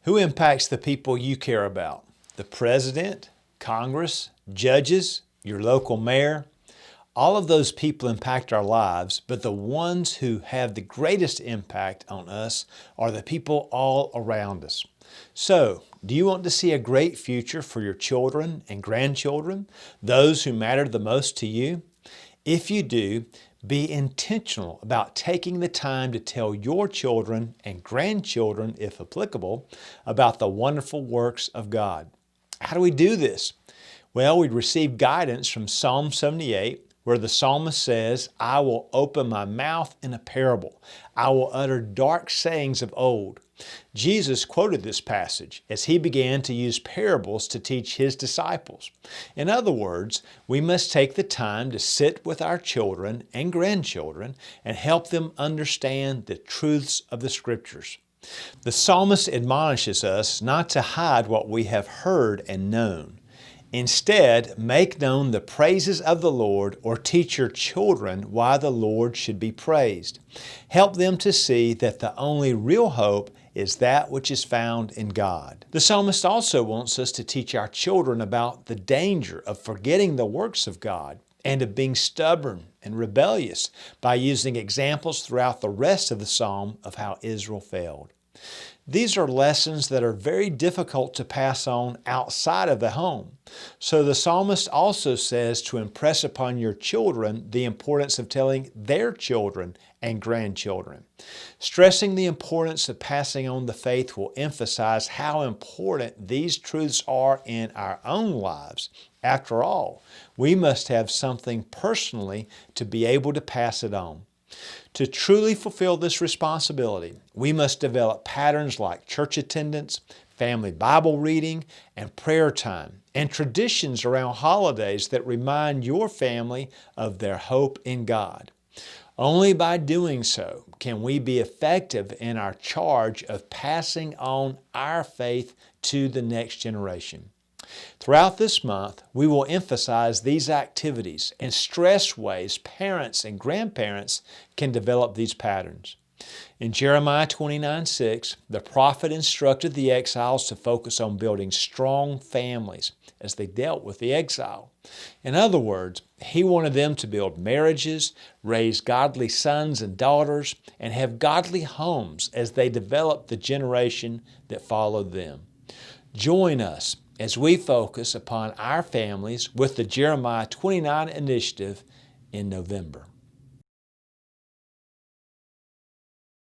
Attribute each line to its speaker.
Speaker 1: Who impacts the people you care about? The president, Congress, judges, your local mayor? All of those people impact our lives, but the ones who have the greatest impact on us are the people all around us. So, do you want to see a great future for your children and grandchildren, those who matter the most to you? If you do, be intentional about taking the time to tell your children and grandchildren, if applicable, about the wonderful works of God. How do we do this? Well, we receive guidance from Psalm 78, where the psalmist says, "I will open my mouth in a parable. I will utter dark sayings of old." Jesus quoted this passage as he began to use parables to teach his disciples. In other words, we must take the time to sit with our children and grandchildren and help them understand the truths of the Scriptures. The psalmist admonishes us not to hide what we have heard and known. Instead, make known the praises of the Lord, or teach your children why the Lord should be praised. Help them to see that the only real hope is that which is found in God. The psalmist also wants us to teach our children about the danger of forgetting the works of God and of being stubborn and rebellious by using examples throughout the rest of the psalm of how Israel failed. These are lessons that are very difficult to pass on outside of the home. So the psalmist also says to impress upon your children the importance of telling their children and grandchildren. Stressing the importance of passing on the faith will emphasize how important these truths are in our own lives. After all, we must have something personally to be able to pass it on. To truly fulfill this responsibility, we must develop patterns like church attendance, family Bible reading, and prayer time, and traditions around holidays that remind your family of their hope in God. Only by doing so can we be effective in our charge of passing on our faith to the next generation. Throughout this month, we will emphasize these activities and stress ways parents and grandparents can develop these patterns. In Jeremiah 29:6, the prophet instructed the exiles to focus on building strong families as they dealt with the exile. In other words, he wanted them to build marriages, raise godly sons and daughters, and have godly homes as they developed the generation that followed them. Join us as we focus upon our families with the Jeremiah 29 initiative in November.